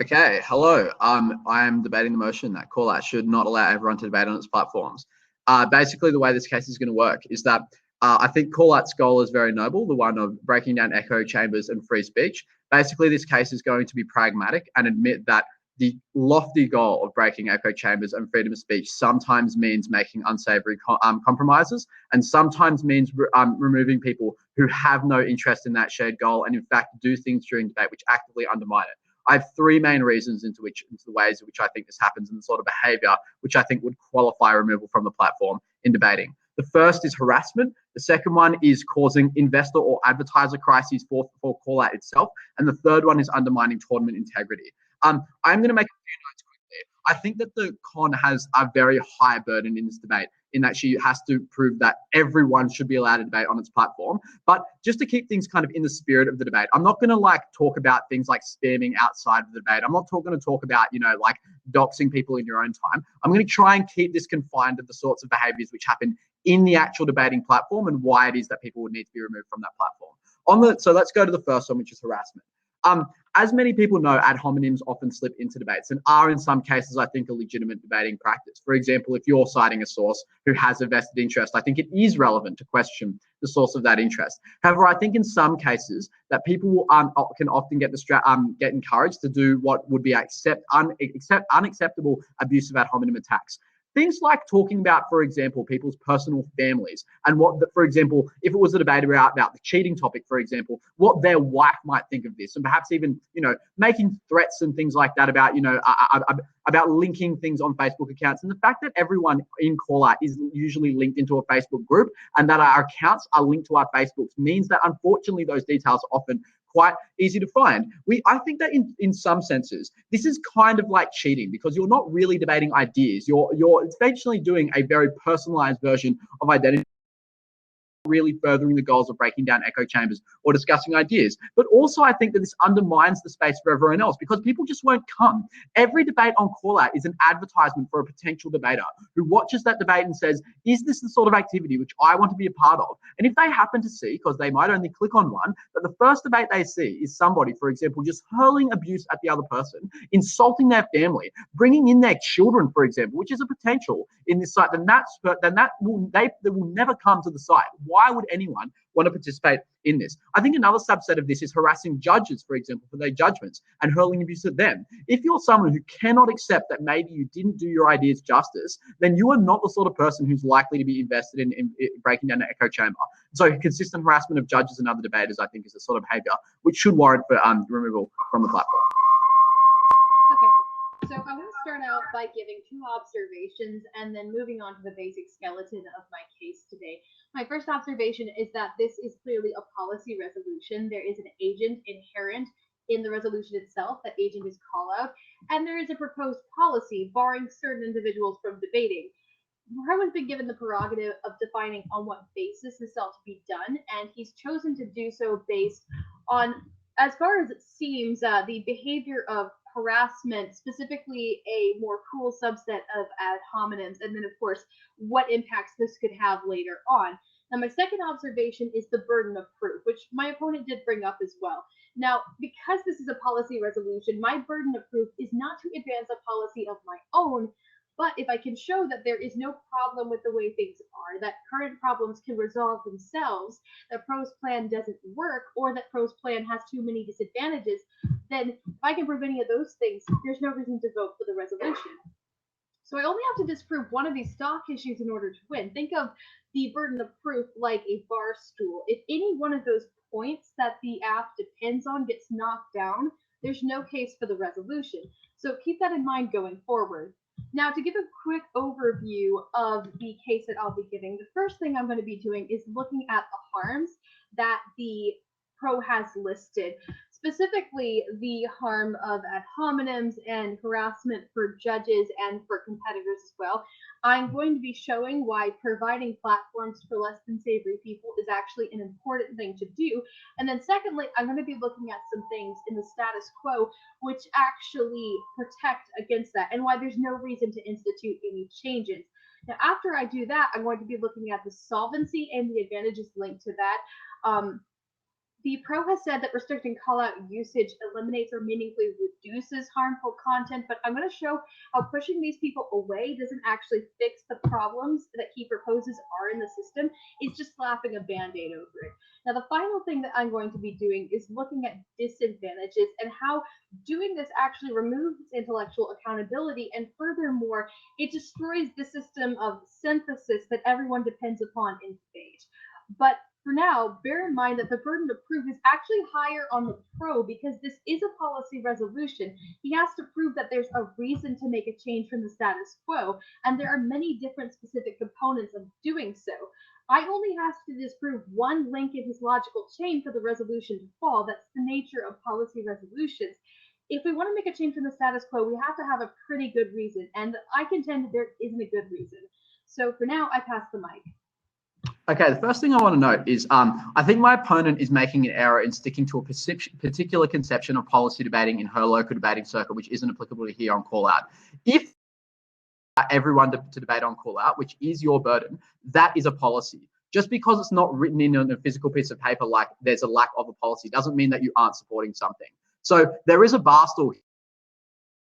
Okay, hello. I am debating the motion that QallOut should not allow everyone to debate on its platforms. Basically, the way this case is going to work is that I think QallOut's goal is very noble, the one of breaking down echo chambers and free speech. Basically, this case is going to be pragmatic and admit that the lofty goal of breaking echo chambers and freedom of speech sometimes means making unsavory compromises and sometimes means removing people who have no interest in that shared goal and, in fact, do things during debate which actively undermine it. I have three main reasons into the ways in which I think this happens and the sort of behavior which I think would qualify removal from the platform in debating. The first is harassment. The second one is causing investor or advertiser crises for QallOut itself. And the third one is undermining tournament integrity. I'm going to make a few notes quickly. I think that the con has a very high burden in this debate, in that she has to prove that everyone should be allowed to debate on its platform. But just to keep things kind of in the spirit of the debate, I'm not going to talk about things like spamming outside of the debate. I'm not going to talk about, doxing people in your own time. I'm going to try and keep this confined to the sorts of behaviors which happen in the actual debating platform and why it is that people would need to be removed from that platform. So let's go to the first one, which is harassment. As many people know, ad hominems often slip into debates and are in some cases, I think, a legitimate debating practice. For example, if you're citing a source who has a vested interest, I think it is relevant to question the source of that interest. However, I think in some cases that people can often get encouraged to do what would be unacceptable abusive ad hominem attacks. Things like talking about, for example, people's personal families and for example, if it was a debate about the cheating topic, for example, what their wife might think of this, and perhaps even, making threats and things like that about linking things on Facebook accounts. And the fact that everyone in QallOut is usually linked into a Facebook group and that our accounts are linked to our Facebooks means that unfortunately those details are often quite easy to find. I think that in some senses, this is kind of like cheating because you're not really debating ideas. You're essentially doing a very personalized version of identity, really furthering the goals of breaking down echo chambers or discussing ideas. But also I think that this undermines the space for everyone else because people just won't come. Every debate on QallOut is an advertisement for a potential debater who watches that debate and says, is this the sort of activity which I want to be a part of? And if they happen to see, because they might only click on one, that the first debate they see is somebody, for example, just hurling abuse at the other person, insulting their family, bringing in their children, for example, which is a potential in this site, then they will never come to the site. Why would anyone want to participate in this? I think another subset of this is harassing judges, for example, for their judgments and hurling abuse at them. If you're someone who cannot accept that maybe you didn't do your ideas justice, then you are not the sort of person who's likely to be invested in breaking down the echo chamber. So consistent harassment of judges and other debaters, I think, is a sort of behavior which should warrant for removal from the platform. So I want to start out by giving two observations and then moving on to the basic skeleton of my case today. My first observation is that this is clearly a policy resolution. There is an agent inherent in the resolution itself. That agent is QallOut, and there is a proposed policy barring certain individuals from debating. Pro has been given the prerogative of defining on what basis this ought to be done, and he's chosen to do so based on, as far as it seems, the behavior of harassment, specifically a more cruel subset of ad hominems, and then, of course, what impacts this could have later on. Now, my second observation is the burden of proof, which my opponent did bring up as well. Now, because this is a policy resolution, my burden of proof is not to advance a policy of my own, but if I can show that there is no problem with the way things are, that current problems can resolve themselves, that Pro's plan doesn't work, or that Pro's plan has too many disadvantages, then if I can prove any of those things, there's no reason to vote for the resolution. So I only have to disprove one of these stock issues in order to win. Think of the burden of proof like a bar stool. If any one of those points that the app depends on gets knocked down, there's no case for the resolution. So keep that in mind going forward. Now, to give a quick overview of the case that I'll be giving, the first thing I'm going to be doing is looking at the harms that the Pro has listed, specifically the harm of ad hominems and harassment for judges and for competitors as well. I'm going to be showing why providing platforms for less than savory people is actually an important thing to do. And then secondly, I'm going to be looking at some things in the status quo which actually protect against that and why there's no reason to institute any changes. Now, after I do that, I'm going to be looking at the solvency and the advantages linked to that. The pro has said that restricting call-out usage eliminates or meaningfully reduces harmful content, but I'm going to show how pushing these people away doesn't actually fix the problems that he proposes are in the system. It's just slapping a band-aid over it. Now, the final thing that I'm going to be doing is looking at disadvantages and how doing this actually removes intellectual accountability, and furthermore, it destroys the system of synthesis that everyone depends upon in debate. But for now, bear in mind that the burden of proof is actually higher on the pro because this is a policy resolution. He has to prove that there's a reason to make a change from the status quo, and there are many different specific components of doing so. I only have to disprove one link in his logical chain for the resolution to fall. That's the nature of policy resolutions. If we want to make a change from the status quo, we have to have a pretty good reason, and I contend that there isn't a good reason. So for now, I pass the mic. Okay, the first thing I want to note is I think my opponent is making an error in sticking to a particular conception of policy debating in her local debating circle, which isn't applicable to here on QallOut. If everyone to debate on QallOut, which is your burden, that is a policy. Just because it's not written in on a physical piece of paper like there's a lack of a policy doesn't mean that you aren't supporting something. So there is a bar stool here,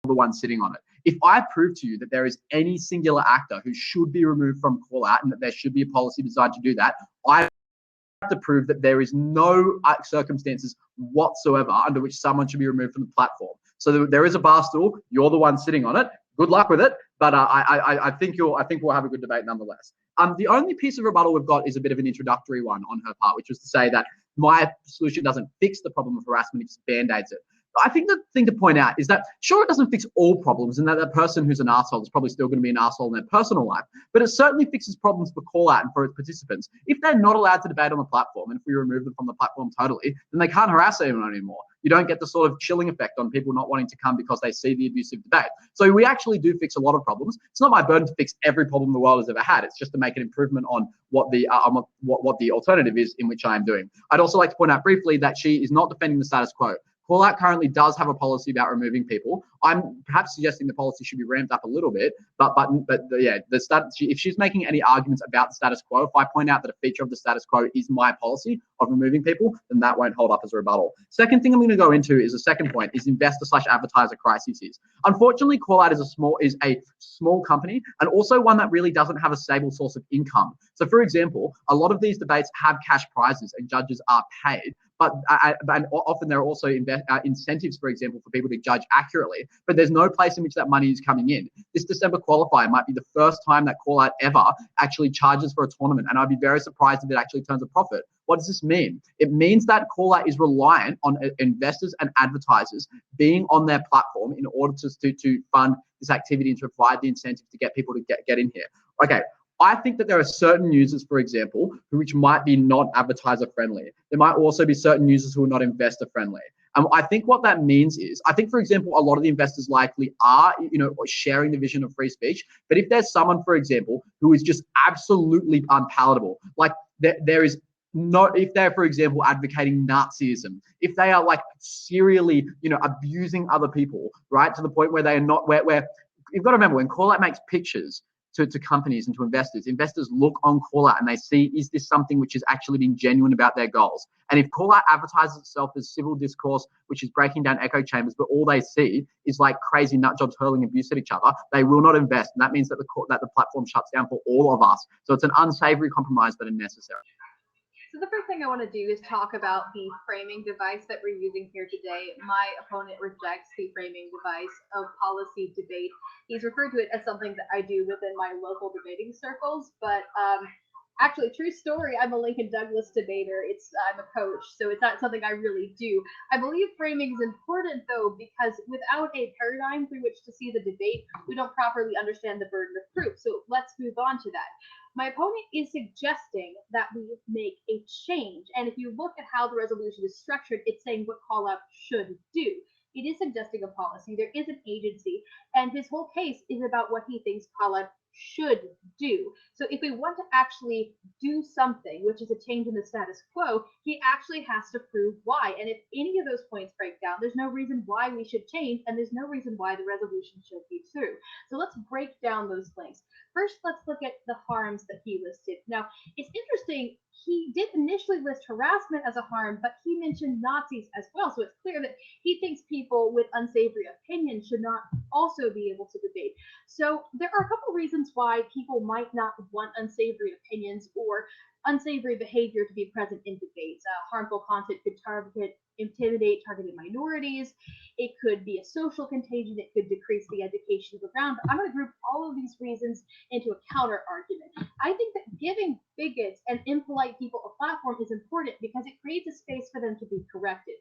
the one sitting on it. If I prove to you that there is any singular actor who should be removed from QallOut and that there should be a policy designed to do that, I have to prove that there is no circumstances whatsoever under which someone should be removed from the platform. So there is a bar stool. You're the one sitting on it. Good luck with it. But I think we'll have a good debate nonetheless. The only piece of rebuttal we've got is a bit of an introductory one on her part, which was to say that my solution doesn't fix the problem of harassment, it just band-aids it. I think the thing to point out is that, sure, it doesn't fix all problems, and that person who's an arsehole is probably still going to be an arsehole in their personal life, but it certainly fixes problems for QallOut and for its participants. If they're not allowed to debate on the platform, and if we remove them from the platform totally, then they can't harass anyone anymore. You don't get the sort of chilling effect on people not wanting to come because they see the abusive debate. So we actually do fix a lot of problems. It's not my burden to fix every problem the world has ever had. It's just to make an improvement on what the alternative is in which I am doing. I'd also like to point out briefly that she is not defending the status quo. QallOut currently does have a policy about removing people. I'm perhaps suggesting the policy should be ramped up a little bit, but yeah, if she's making any arguments about the status quo, if I point out that a feature of the status quo is my policy of removing people, then that won't hold up as a rebuttal. Second thing I'm going to go into is the second point is investor/advertiser crises. Unfortunately, QallOut is a small company and also one that really doesn't have a stable source of income. So for example, a lot of these debates have cash prizes and judges are paid, but often there are also incentives, for example, for people to judge accurately, but there's no place in which that money is coming in. This December qualifier might be the first time that QallOut ever actually charges for a tournament, and I'd be very surprised if it actually turns a profit. What does this mean? It means that QallOut is reliant on investors and advertisers being on their platform in order to fund this activity and to provide the incentive to get people to get in here. Okay. I think that there are certain users, for example, which might be not advertiser friendly. There might also be certain users who are not investor friendly. And I think what that means is, I think, for example, a lot of the investors likely are, sharing the vision of free speech. But if there's someone, for example, who is just absolutely unpalatable, like there is not, if they're, for example, advocating Nazism, if they are like serially, abusing other people, right, to the point where they are not, where you've got to remember when QallOut makes pictures to companies and to investors look on QallOut and they see, is this something which is actually being genuine about their goals? And if QallOut advertises itself as civil discourse, which is breaking down echo chambers, but all they see is like crazy nut jobs hurling abuse at each other, they will not invest. And that means that the platform shuts down for all of us. So it's an unsavory compromise, but a necessary. So the first thing I want to do is talk about the framing device that we're using here today. My opponent rejects the framing device of policy debate. He's referred to it as something that I do within my local debating circles, but actually, true story, I'm a Lincoln Douglas debater. I'm a coach, so it's not something I really do. I believe framing is important, though, because without a paradigm through which to see the debate, we don't properly understand the burden of proof. So let's move on to that. My opponent is suggesting that we make a change. And if you look at how the resolution is structured, it's saying what QallOut should do. It is suggesting a policy. There is an agency. And his whole case is about what he thinks QallOut should do. So if we want to actually do something, which is a change in the status quo, he actually has to prove why. And if any of those points break down, there's no reason why we should change, and there's no reason why the resolution should be through. So let's break down those links. First, let's look at the harms that he listed. Now, it's interesting, he did initially list harassment as a harm, but he mentioned Nazis as well. So it's clear that he thinks people with unsavory opinions should not also be able to debate. So there are a couple reasons why people might not want unsavory opinions or unsavory behavior to be present in debates. Harmful content could intimidate targeted minorities. It could be a social contagion. It could decrease the education of the ground. But I'm going to group all of these reasons into a counter argument. I think that giving bigots and impolite people a platform is important because it creates a space for them to be corrected.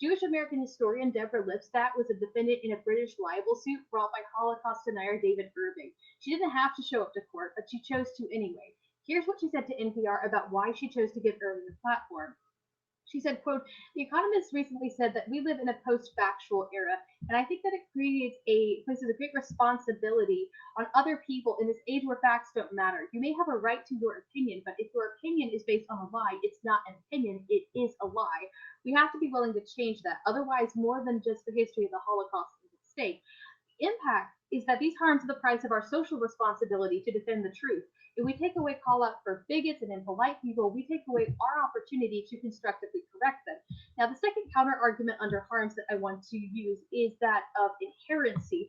Jewish American historian Deborah Lipstadt was a defendant in a British libel suit brought by Holocaust denier David Irving. She didn't have to show up to court, but she chose to anyway. Here's what she said to NPR about why she chose to give Irving a platform. She said, quote, "The Economist recently said that we live in a post-factual era, and I think that it places a great responsibility on other people in this age where facts don't matter. You may have a right to your opinion, but if your opinion is based on a lie, it's not an opinion, it is a lie. We have to be willing to change that. Otherwise, more than just the history of the Holocaust is at stake. The impact is that these harms are the price of our social responsibility to defend the truth. If we take away call out for bigots and impolite people, we take away our opportunity to constructively correct them." Now, the second counter argument under harms that I want to use is that of inherency.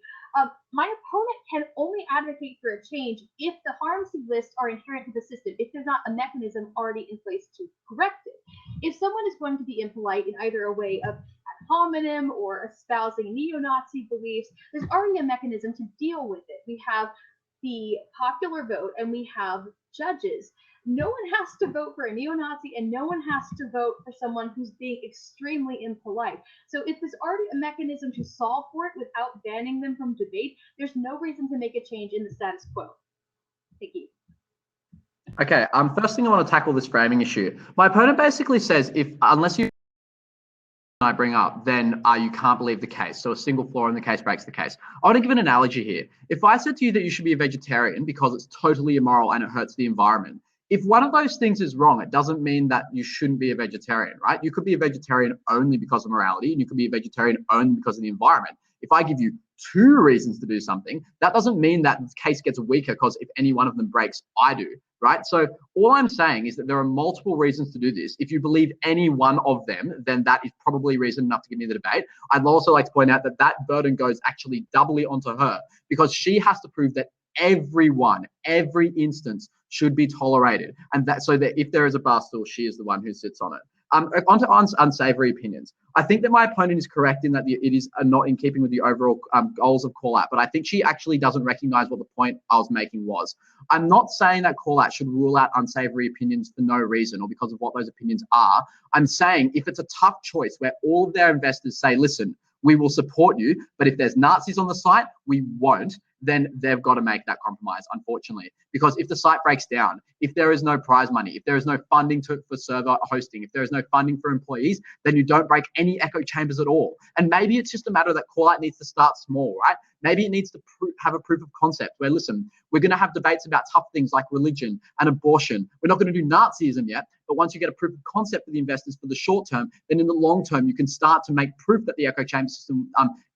My opponent can only advocate for a change if the harms he lists are inherent to the system, if there's not a mechanism already in place to correct it. If someone is going to be impolite in either a way of ad hominem or espousing neo-Nazi beliefs, there's already a mechanism to deal with it. We have the popular vote and we have judges. No one has to vote for a neo-Nazi and no one has to vote for someone who's being extremely impolite. So if there's already a mechanism to solve for it without banning them from debate, there's no reason to make a change in the status quo. Thank you. Okay, first thing I want to tackle this framing issue. My opponent basically says unless I bring up, then you can't believe the case. So a single flaw in the case breaks the case. I want to give an analogy here. If I said to you that you should be a vegetarian because it's totally immoral and it hurts the environment, if one of those things is wrong, it doesn't mean that you shouldn't be a vegetarian, right? You could be a vegetarian only because of morality, and you could be a vegetarian only because of the environment. If I give you two reasons to do something, that doesn't mean that the case gets weaker because if any one of them breaks, I do, right? So all I'm saying is that there are multiple reasons to do this. If you believe any one of them, then that is probably reason enough to give me the debate. I'd also like to point out that that burden goes actually doubly onto her because she has to prove that every instance should be tolerated. And that so that if there is a bar stool, she is the one who sits on it. Onto unsavory opinions. I think that my opponent is correct in that it is not in keeping with the overall goals of QallOut, but I think she actually doesn't recognize what the point I was making was. I'm not saying that QallOut should rule out unsavory opinions for no reason or because of what those opinions are. I'm saying if it's a tough choice where all of their investors say, listen, we will support you, but if there's Nazis on the site, we won't, then they've got to make that compromise, unfortunately. Because if the site breaks down, if there is no prize money, if there is no funding for server hosting, if there is no funding for employees, then you don't break any echo chambers at all. And maybe it's just a matter that QallOut needs to start small, right? Maybe it needs to have a proof of concept where, listen, we're going to have debates about tough things like religion and abortion. We're not going to do Nazism yet, but once you get a proof of concept for the investors for the short term, then in the long term, you can start to make proof that the echo chamber system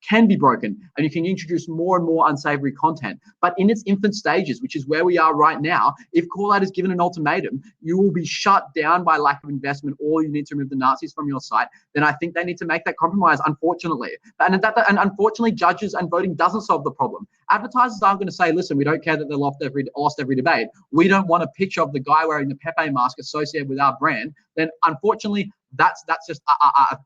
can be broken and you can introduce more and more unsavory content. But in its infant stages, which is where we are right now, if QallOut is given an ultimatum, you will be shut down by lack of investment or you need to remove the Nazis from your site, then I think they need to make that compromise, unfortunately. And unfortunately, judges and voting doesn't solve the problem. Advertisers aren't going to say, listen, we don't care that they lost every debate. We don't want a picture of the guy wearing the Pepe mask associated with our brand. Then unfortunately, that's just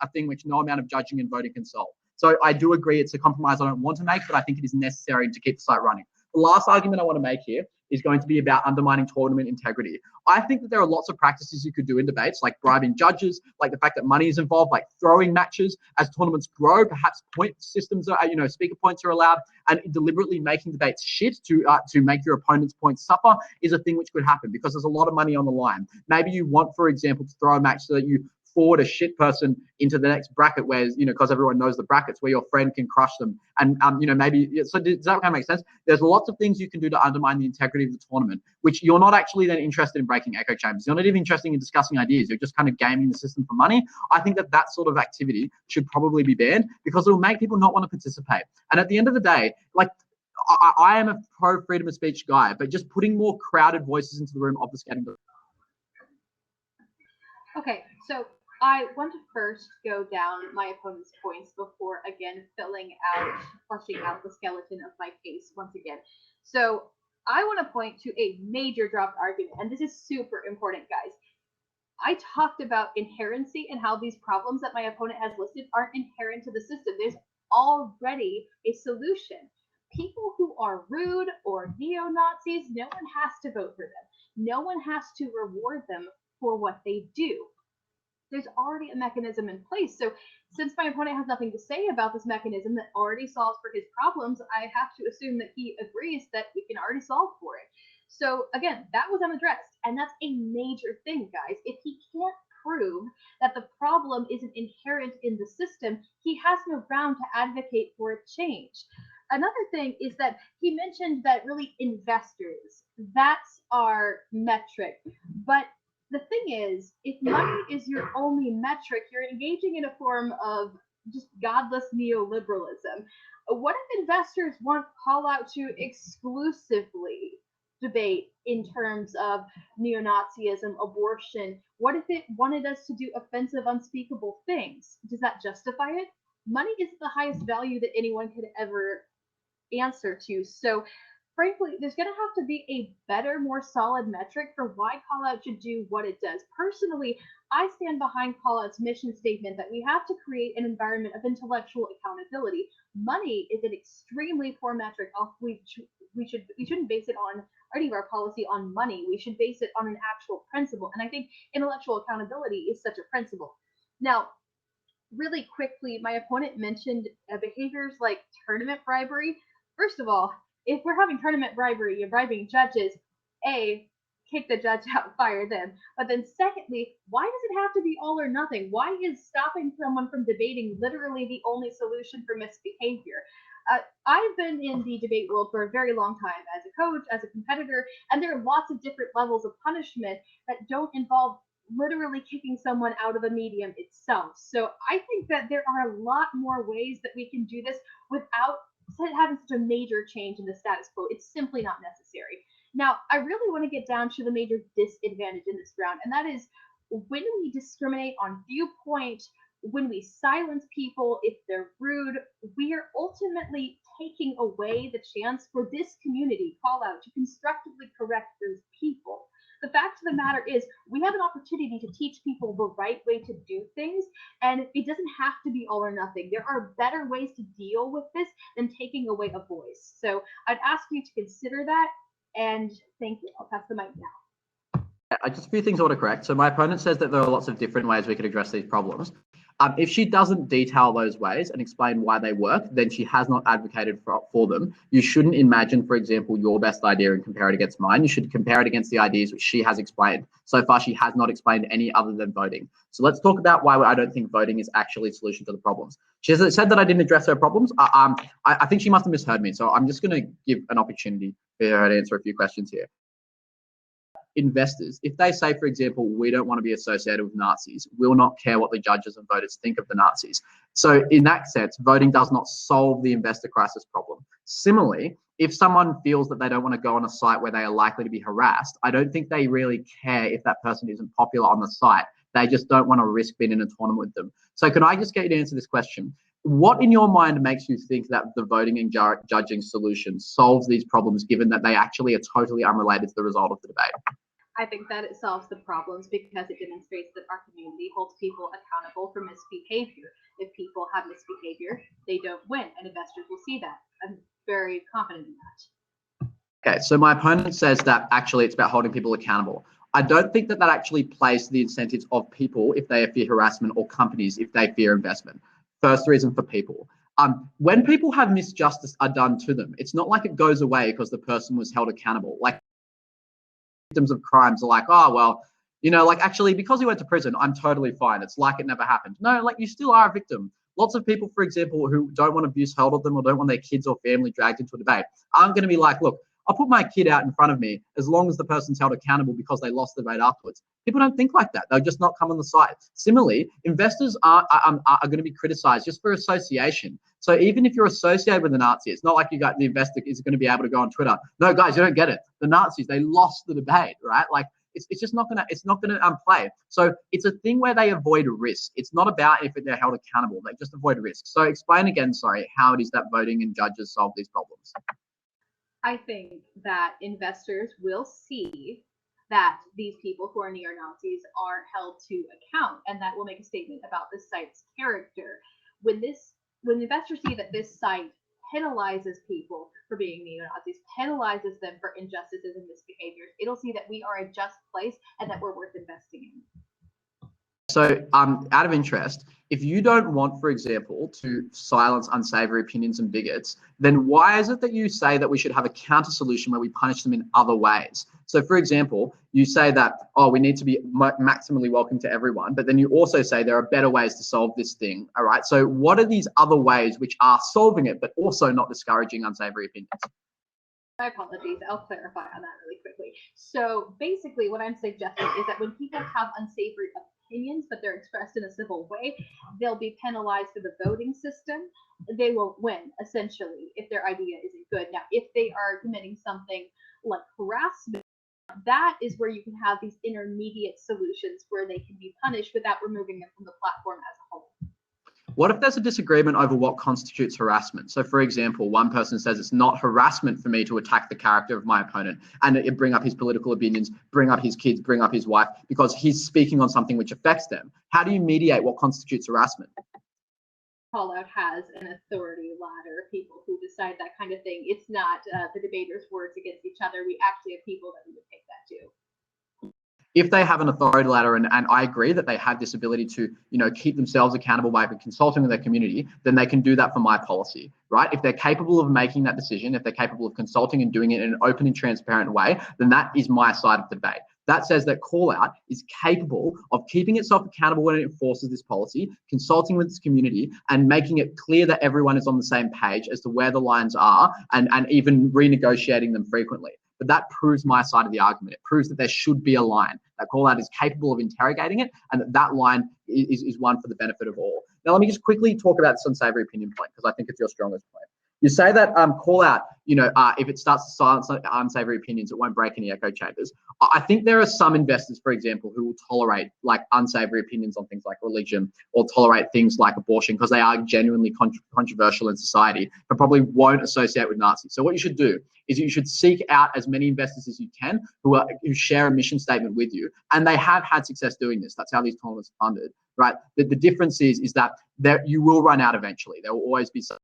a thing which no amount of judging and voting can solve. So I do agree it's a compromise I don't want to make, but I think it is necessary to keep the site running. The last argument I want to make here is going to be about undermining tournament integrity. I think that there are lots of practices you could do in debates, like bribing judges, like the fact that money is involved, like throwing matches as tournaments grow, perhaps point systems are, speaker points are allowed, and deliberately making debates shit to make your opponent's points suffer is a thing which could happen because there's a lot of money on the line. Maybe you want, for example, to throw a match so that you forward a shit person into the next bracket where, because everyone knows the brackets, where your friend can crush them. And, maybe, so does that kind of make sense? There's lots of things you can do to undermine the integrity of the tournament, which you're not actually then interested in breaking echo chambers. You're not even interested in discussing ideas. You're just kind of gaming the system for money. I think that sort of activity should probably be banned because it will make people not want to participate. And at the end of the day, like, I am a pro freedom of speech guy, but just putting more crowded voices into the room obfuscating the. Okay, so I want to first go down my opponent's points before again fleshing out the skeleton of my case once again. So I want to point to a major dropped argument, and this is super important, guys. I talked about inherency and how these problems that my opponent has listed aren't inherent to the system. There's already a solution. People who are rude or neo-Nazis, no one has to vote for them. No one has to reward them for what they do. There's already a mechanism in place. So since my opponent has nothing to say about this mechanism that already solves for his problems, I have to assume that he agrees that we can already solve for it. So again, that was unaddressed, and that's a major thing, guys. If he can't prove that the problem isn't inherent in the system, he has no ground to advocate for a change. Another thing is that he mentioned that really investors, that's our metric. But the thing is, if money is your only metric, you're engaging in a form of just godless neoliberalism. What if investors want QallOut to exclusively debate in terms of neo-Nazism, abortion? What if it wanted us to do offensive, unspeakable things? Does that justify it? Money isn't the highest value that anyone could ever answer to. So frankly, there's going to have to be a better, more solid metric for why QallOut should do what it does. Personally, I stand behind QallOut's mission statement that we have to create an environment of intellectual accountability. Money is an extremely poor metric. We shouldn't base it on any of our policy on money. We should base it on an actual principle. And I think intellectual accountability is such a principle. Now, really quickly, my opponent mentioned behaviors like tournament bribery. First of all, if we're having tournament bribery, you're bribing judges, A, kick the judge out, fire them. But then secondly, why does it have to be all or nothing? Why is stopping someone from debating literally the only solution for misbehavior? I've been in the debate world for a very long time as a coach, as a competitor, and there are lots of different levels of punishment that don't involve literally kicking someone out of a medium itself. So I think that there are a lot more ways that we can do this without having such a major change in the status quo. It's simply not necessary. Now, I really want to get down to the major disadvantage in this round, and that is when we discriminate on viewpoint, when we silence people if they're rude, we are ultimately taking away the chance for this community, QallOut, to constructively correct those people. The fact of the matter is, we have an opportunity to teach people the right way to do things, and it doesn't have to be all or nothing. There are better ways to deal with this than taking away a voice. So I'd ask you to consider that, and thank you. I'll pass the mic now. Just a few things I want to correct. So my opponent says that there are lots of different ways we could address these problems. If she doesn't detail those ways and explain why they work, then she has not advocated for them. You shouldn't imagine, for example, your best idea and compare it against mine. You should compare it against the ideas which she has explained. So far, she has not explained any other than voting. So let's talk about why I don't think voting is actually a solution to the problems. She has said that I didn't address her problems. I think she must have misheard me. So I'm just going to give an opportunity for her to answer a few questions here. Investors, if they say, for example, we don't want to be associated with Nazis, we'll not care what the judges and voters think of the Nazis. So in that sense, voting does not solve the investor crisis problem. Similarly, if someone feels that they don't want to go on a site where they are likely to be harassed, I don't think they really care if that person isn't popular on the site. They just don't want to risk being in a tournament with them. So can I just get you to answer this question? What in your mind makes you think that the voting and judging solution solves these problems, given that they actually are totally unrelated to the result of the debate? I think that it solves the problems because it demonstrates that our community holds people accountable for misbehavior. If people have misbehavior, they don't win, and investors will see that. I'm very confident in that. Okay, so my opponent says that actually it's about holding people accountable. I don't think that actually plays to the incentives of people if they fear harassment, or companies if they fear investment. First reason for people. When people have misjustice are done to them, it's not like it goes away because the person was held accountable. Like victims of crimes are like, oh, well, You know, like, actually, because he went to prison, I'm totally fine. It's like it never happened. No, like, you still are a victim. Lots of people, for example, who don't want abuse held of them or don't want their kids or family dragged into a debate aren't going to be like, look, I'll put my kid out in front of me as long as the person's held accountable because they lost the debate afterwards. People don't think like that. They'll just not come on the side. Similarly, investors are going to be criticized just for association. So even if you're associated with the Nazi, it's not like you got the investor is going to be able to go on Twitter. No, guys, you don't get it. The Nazis, they lost the debate, right? Like, it's just not gonna play. So it's a thing where they avoid risk. It's not about if they're held accountable. They just avoid risk. So explain again, sorry, how it is that voting and judges solve these problems. I think that investors will see that these people who are neo-Nazis are held to account, and that will make a statement about the site's character. When investors see that this site penalizes people for being neo-Nazis, penalizes them for injustices and misbehaviors, it'll see that we are a just place and that we're worth investing in. So, out of interest, if you don't want, for example, to silence unsavory opinions and bigots, then why is it that you say that we should have a counter solution where we punish them in other ways? So, for example, you say that, oh, we need to be maximally welcome to everyone, but then you also say there are better ways to solve this thing. All right. So, what are these other ways which are solving it, but also not discouraging unsavory opinions? My apologies. I'll clarify on that really quickly. So basically, what I'm suggesting is that when people have unsavory opinions, but they're expressed in a civil way, they'll be penalized through the voting system. They will win, essentially, if their idea isn't good. Now, if they are committing something like harassment, that is where you can have these intermediate solutions where they can be punished without removing them from the platform as a whole. What if there's a disagreement over what constitutes harassment? So, for example, one person says it's not harassment for me to attack the character of my opponent and bring up his political opinions, bring up his kids, bring up his wife, because he's speaking on something which affects them. How do you mediate what constitutes harassment? QallOut has an authority ladder of people who decide that kind of thing. It's not the debaters' words against each other. We actually have people that we would take that to. If they have an authority ladder, and I agree that they have this ability to, keep themselves accountable by consulting with their community, then they can do that for my policy, right? If they're capable of making that decision, if they're capable of consulting and doing it in an open and transparent way, then that is my side of the debate. That says that QallOut is capable of keeping itself accountable when it enforces this policy, consulting with its community, and making it clear that everyone is on the same page as to where the lines are, and even renegotiating them frequently. But that proves my side of the argument. It proves that there should be a line, that QallOut is capable of interrogating it, and that line is one for the benefit of all. Now, let me just quickly talk about this unsavory opinion point, because I think it's your strongest point. You say that QallOut, if it starts to silence unsavory opinions, it won't break any echo chambers. I think there are some investors, for example, who will tolerate like unsavory opinions on things like religion or tolerate things like abortion because they are genuinely controversial in society, but probably won't associate with Nazis. So what you should do is you should seek out as many investors as you can who share a mission statement with you, and they have had success doing this. That's how these tournaments are funded, right? The difference is that you will run out eventually. There will always be some.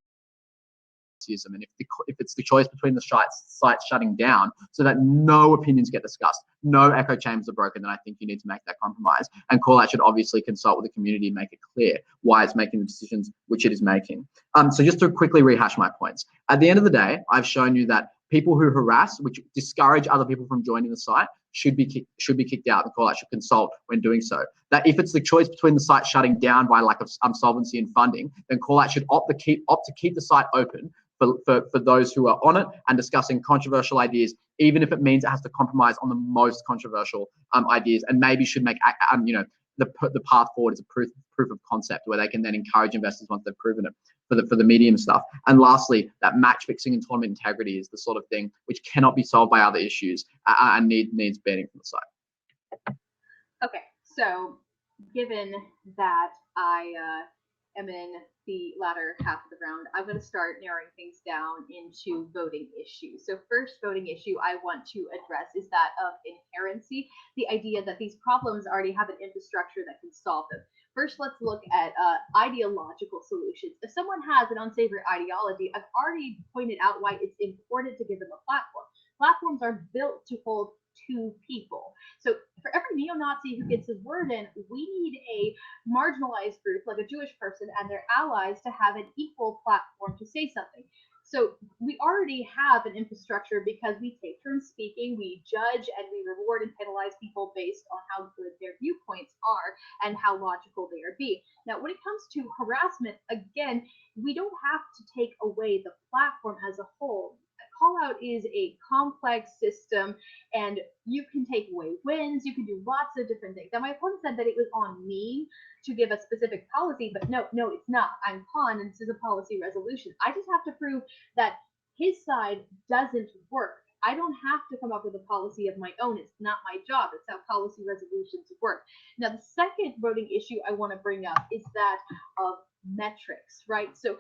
And if it's the choice between the sites shutting down so that no opinions get discussed, no echo chambers are broken, then I think you need to make that compromise. And QallOut should obviously consult with the community and make it clear why it's making the decisions which it is making. So just to quickly rehash my points. At the end of the day, I've shown you that people who harass, which discourage other people from joining the site, should be kicked out. The QallOut should consult when doing so. That if it's the choice between the site shutting down by lack of solvency and funding, then QallOut should opt to keep the site open for those who are on it and discussing controversial ideas, even if it means it has to compromise on the most controversial ideas, and maybe should make the path forward as a proof of concept where they can then encourage investors once they've proven it for the medium stuff. And lastly, that match fixing and tournament integrity is the sort of thing which cannot be solved by other issues and needs banning from the site. Okay, so given that I am in the latter half of the round, I'm going to start narrowing things down into voting issues. So first voting issue I want to address is that of inherency, the idea that these problems already have an infrastructure that can solve them. First, let's look at ideological solutions. If someone has an unsavory ideology, I've already pointed out why it's important to give them a platform. Platforms are built to hold two people. So for every neo-Nazi who gets his word in, we need a marginalized group like a Jewish person and their allies to have an equal platform to say something. So we already have an infrastructure because we take turns speaking, we judge, and we reward and penalize people based on how good their viewpoints are and how logical they are being. Now, when it comes to harassment, again, we don't have to take away the platform as a whole. QallOut is a complex system, and you can take away wins, you can do lots of different things. Now, my opponent said that it was on me to give a specific policy, but no, it's not. I'm Con, and this is a policy resolution. I just have to prove that his side doesn't work. I don't have to come up with a policy of my own. It's not my job. It's how policy resolutions work. Now, the second voting issue I want to bring up is that of metrics, right? So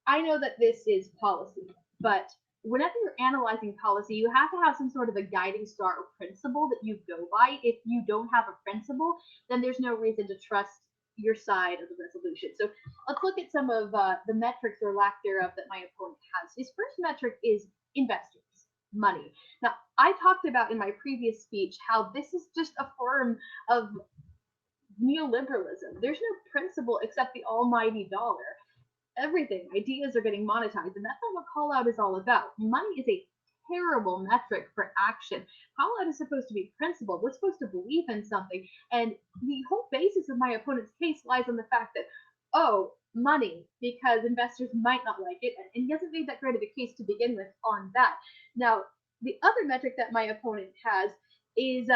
I know that this is policy, but whenever you're analyzing policy, you have to have some sort of a guiding star or principle that you go by. If you don't have a principle, then there's no reason to trust your side of the resolution. So let's look at some of the metrics or lack thereof that my opponent has. His first metric is investors, money. Now, I talked about in my previous speech how this is just a form of neoliberalism. There's no principle except the almighty dollar. Everything, ideas are getting monetized, and that's not what QallOut is all about. Money is a terrible metric for action. QallOut is supposed to be principled. We're supposed to believe in something, and the whole basis of my opponent's case lies on the fact that, oh, money, because investors might not like it, and he hasn't made that great of a case to begin with on that. Now, the other metric that my opponent has is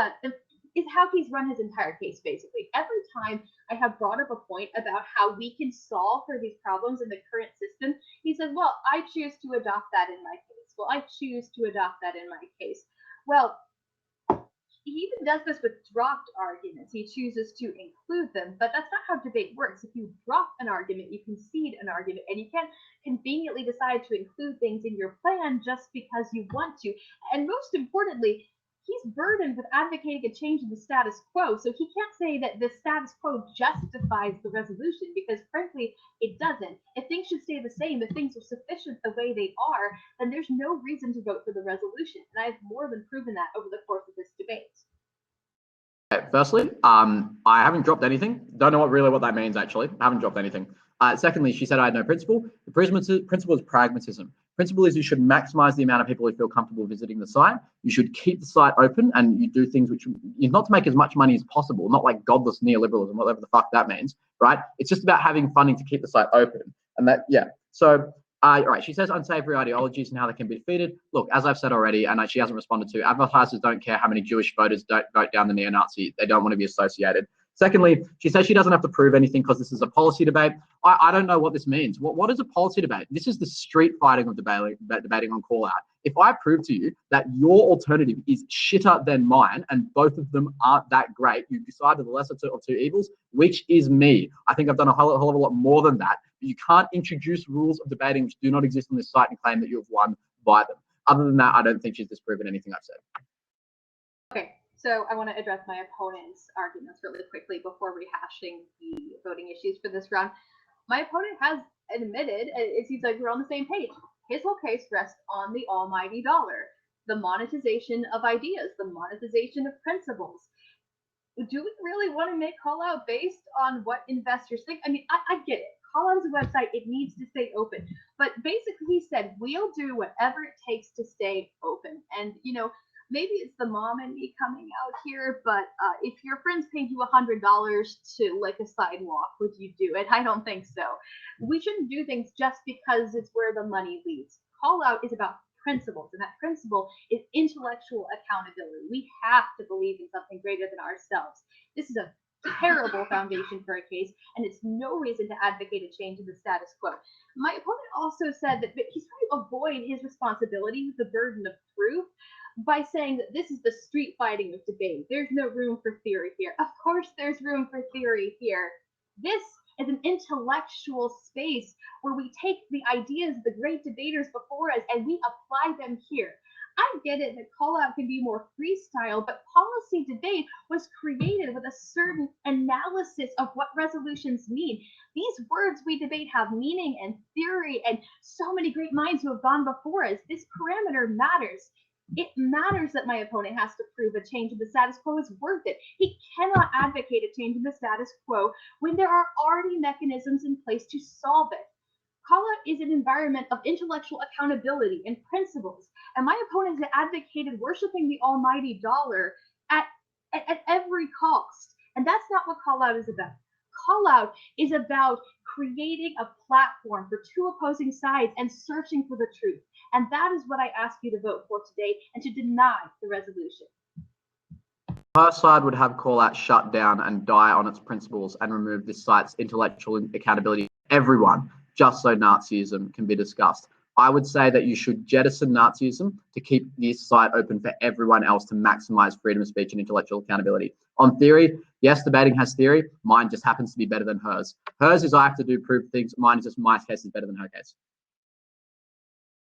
how he's run his entire case, basically. Every time I have brought up a point about how we can solve for these problems in the current system, he says, well, I choose to adopt that in my case. Well, I choose to adopt that in my case. Well, he even does this with dropped arguments. He chooses to include them, but that's not how debate works. If you drop an argument, you concede an argument, and you can't conveniently decide to include things in your plan just because you want to. And most importantly, he's burdened with advocating a change in the status quo, so he can't say that the status quo justifies the resolution, because frankly, it doesn't. If things should stay the same, if things are sufficient the way they are, then there's no reason to vote for the resolution, and I've more than proven that over the course of this debate. Firstly, I haven't dropped anything. Don't know what that means, actually. I haven't dropped anything. Secondly, she said I had no principle. The principle is pragmatism. Principle is you should maximize the amount of people who feel comfortable visiting the site. You should keep the site open, and you do things which is not to make as much money as possible, not like godless neoliberalism, whatever the fuck that means, right? It's just about having funding to keep the site open. And that, yeah. So, all right, she says unsavory ideologies and how they can be defeated. Look, as I've said already, and she hasn't responded to, advertisers don't care how many Jewish voters don't vote down the neo-Nazi. They don't want to be associated. Secondly, she says she doesn't have to prove anything because this is a policy debate. I don't know what this means. What is a policy debate? This is the street fighting of debating on QallOut. If I prove to you that your alternative is shitter than mine and both of them aren't that great, you decide the lesser of two evils, which is me. I think I've done a hell of a lot more than that. But you can't introduce rules of debating which do not exist on this site and claim that you have won by them. Other than that, I don't think she's disproven anything I've said. Okay. So I want to address my opponent's arguments really quickly before rehashing the voting issues for this round. My opponent has admitted, it seems like we're on the same page. His whole case rests on the almighty dollar, the monetization of ideas, the monetization of principles. Do we really want to make QallOut based on what investors think? I mean, I get it. QallOut is a website, it needs to stay open. But basically he said, we'll do whatever it takes to stay open. And, you know, maybe it's the mom and me coming out here, but if your friends paid you $100 to lick a sidewalk, would you do it? I don't think so. We shouldn't do things just because it's where the money leads. QallOut is about principles, and that principle is intellectual accountability. We have to believe in something greater than ourselves. This is a terrible foundation for a case, and it's no reason to advocate a change in the status quo. My opponent also said that he's trying to avoid his responsibility with the burden of proof by saying that this is the street fighting of debate. There's no room for theory here. Of course there's room for theory here. This is an intellectual space where we take the ideas of the great debaters before us and we apply them here. I get it that QallOut can be more freestyle, but policy debate was created with a certain analysis of what resolutions mean. These words we debate have meaning and theory, and so many great minds who have gone before us. This parameter matters. It matters that my opponent has to prove a change in the status quo is worth it. He cannot advocate a change in the status quo when there are already mechanisms in place to solve it. QallOut is an environment of intellectual accountability and principles, and my opponent has advocated worshiping the almighty dollar at every cost. And that's not what QallOut is about. QallOut is about creating a platform for two opposing sides and searching for the truth. And that is what I ask you to vote for today and to deny the resolution. Her side would have QallOut shut down and die on its principles and remove this site's intellectual accountability for everyone, just so Nazism can be discussed. I would say that you should jettison Nazism to keep this site open for everyone else to maximize freedom of speech and intellectual accountability. On theory, yes, debating has theory. Mine just happens to be better than hers. Hers is I have to do proof things. Mine is just my case is better than her case.